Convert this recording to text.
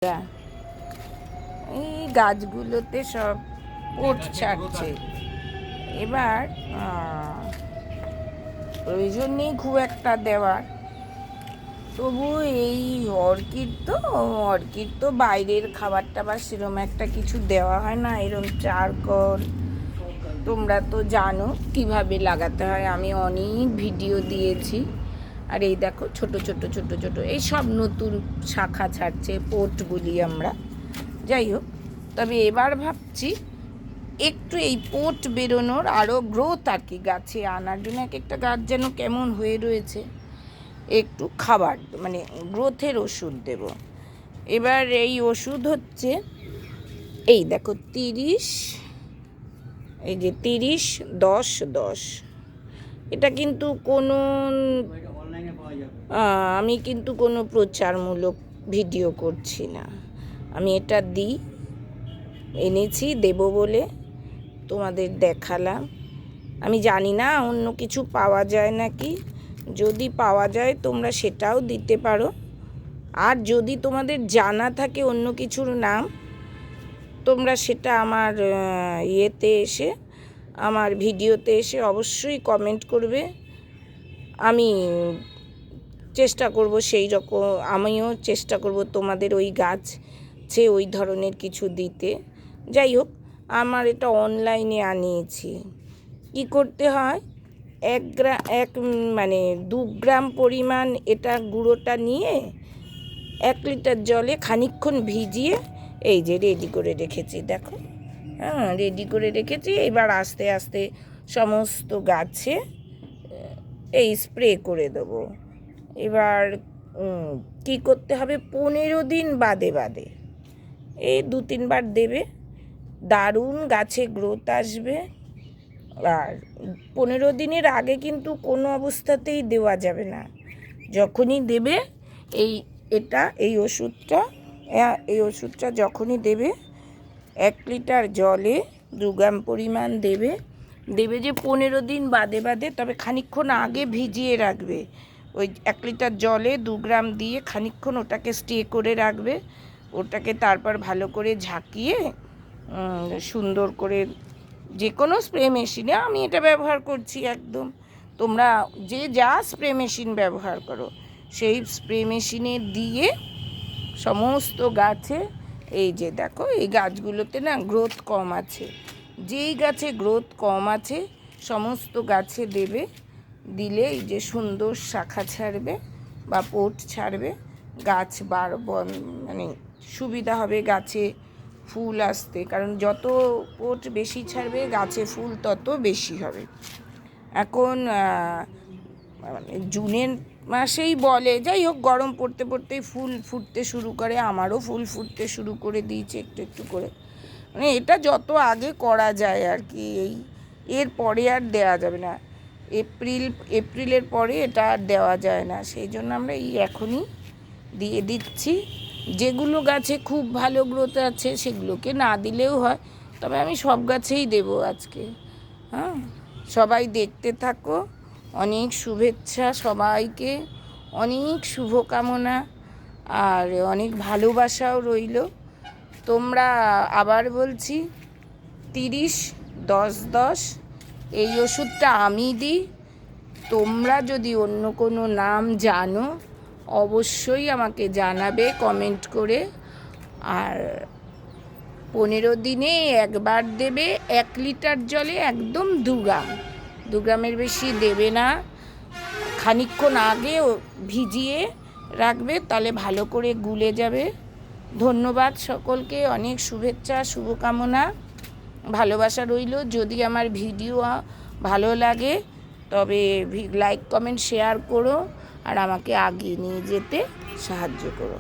এই গাছগুলোতে সব পোট ছাড়ছে। এবার প্রয়োজন নেই খুব একটা দেওয়ার, তবু এই অর্কিড তো বাইরের খাবার টাবার সেরম একটা কিছু দেওয়া হয় না। এরম চারকোল তোমরা তো জানো কিভাবে লাগাতে হয়, আমি অনেক ভিডিও দিয়েছি। আর এই দেখো ছোট ছোট ছোট ছোট এই সব নতুন শাখা ছাড়ছে, পোট বলি আমরা। যাই হোক, তবে এবার ভাবছি একটু এই পোট বেরোনোর আরও গ্রোথ আর কি গাছে আনার জন্য। এক একটা গাছ যেন কেমন হয়ে রয়েছে, একটু খাবার মানে গ্রোথের ওষুধ দেব। এবার এই ওষুধ হচ্ছে এই দেখো 30, এই যে 30 10 10। এটা কিন্তু কোনো আমি কিন্তু কোনো প্রচারমূলক ভিডিও করছি না, আমি এটা এনেছি দেব বলে তোমাদের দেখালাম। আমি জানি না অন্য কিছু পাওয়া যায় নাকি, যদি পাওয়া যায় তোমরা সেটাও দিতে পারো। আর যদি তোমাদের জানা থাকে অন্য কিছুর নাম, তোমরা সেটা আমার আমার ভিডিওতে এসে অবশ্যই কমেন্ট করবে। আমি চেষ্টা করব সেই রকম, আমিও চেষ্টা করব তোমাদের ওই গাছে ওই ধরনের কিছু দিতে। যাই হোক, আমার এটা অনলাইনে আনিয়েছি। কি করতে হয়, 2 গ্রাম পরিমাণ এটা গুঁড়োটা নিয়ে 1 লিটার জলে খানিকক্ষণ ভিজিয়ে এই যে রেডি করে রেখেছি। দেখো, রেডি করে রেখেছি। এবার আস্তে আস্তে সমস্ত গাছে এই স্প্রে করে দেবো। এবার কি করতে হবে, 15 দিন বাদে বাদে এই 2-3 বার দেবে, দারুণ গাছে গ্রোথ আসবে। আর 15 দিনের আগে কিন্তু কোনো অবস্থাতেই দেওয়া যাবে না। যখনই দেবে এই ওষুধটা যখনই দেবে 1 লিটার জলে 2 গ্রাম পরিমাণ দেবে যে 15 দিন বাদে বাদে, তবে খানিকক্ষণ আগে ভিজিয়ে রাখবে। ওই 1 লিটার জলে 2 গ্রাম দিয়ে খানিকক্ষণ ওটাকে স্টে করে রাখবে। ওটাকে তারপর ভালো করে ঝাঁকিয়ে সুন্দর করে যে কোনো স্প্রে মেশিনে, আমি এটা ব্যবহার করছি একদম, তোমরা যে যা স্প্রে মেশিন ব্যবহার করো সেই স্প্রে মেশিনে দিয়ে সমস্ত গাছে, এই যে দেখো এই গাছগুলোতে না গ্রোথ কম আছে, যেই গাছে গ্রোথ কম আছে সমস্ত গাছে দেবে। দিলে এই যে সুন্দর শাখা ছাড়বে বা পোট ছাড়বে, গাছ মানে সুবিধা হবে গাছে ফুল আসতে। কারণ যত পোট বেশি ছাড়বে গাছে ফুল তত বেশি হবে। এখন জুনের মাসেই বলে, যাই হোক, গরম পড়তে পড়তেই ফুল ফুটতে শুরু করে। আমারও ফুল ফুটতে শুরু করে দিয়েছে একটু একটু করে। মানে এটা যত আগে করা যায় আর কি, এর পরে আর দেওয়া যাবে না। এপ্রিলের পরে এটা আর দেওয়া যায় না, সেই জন্য আমরা এখনই দিয়ে দিচ্ছি। যেগুলো গাছে খুব ভালো গ্রোথ আছে সেগুলোকে না দিলেও হয়, তবে আমি সব গাছেই দেবো আজকে। সবাই দেখতে থাকো। অনেক শুভেচ্ছা সবাইকে, অনেক শুভকামনা আর অনেক ভালোবাসাও রইল। তোমরা, আবার বলছি, 30 10 10 এই ওষুধটা আমি দিই। তোমরা যদি অন্য কোনো নাম জানো অবশ্যই আমাকে জানাবে কমেন্ট করে। আর 15 দিনে একবার দেবে 1 লিটার জলে একদম 2 গ্রামের বেশি দেবে না। খানিকক্ষণ আগে ভিজিয়ে রাখবে, তাহলে ভালো করে গুলে যাবে। ধন্যবাদ সকলকে, অনেক শুভেচ্ছা শুভকামনা ভালোবাসা রইল। যদি আমার ভিডিও ভালো লাগে তবে লাইক কমেন্ট শেয়ার করো আর আমাকে আগিয়ে নিয়ে যেতে সাহায্য করো।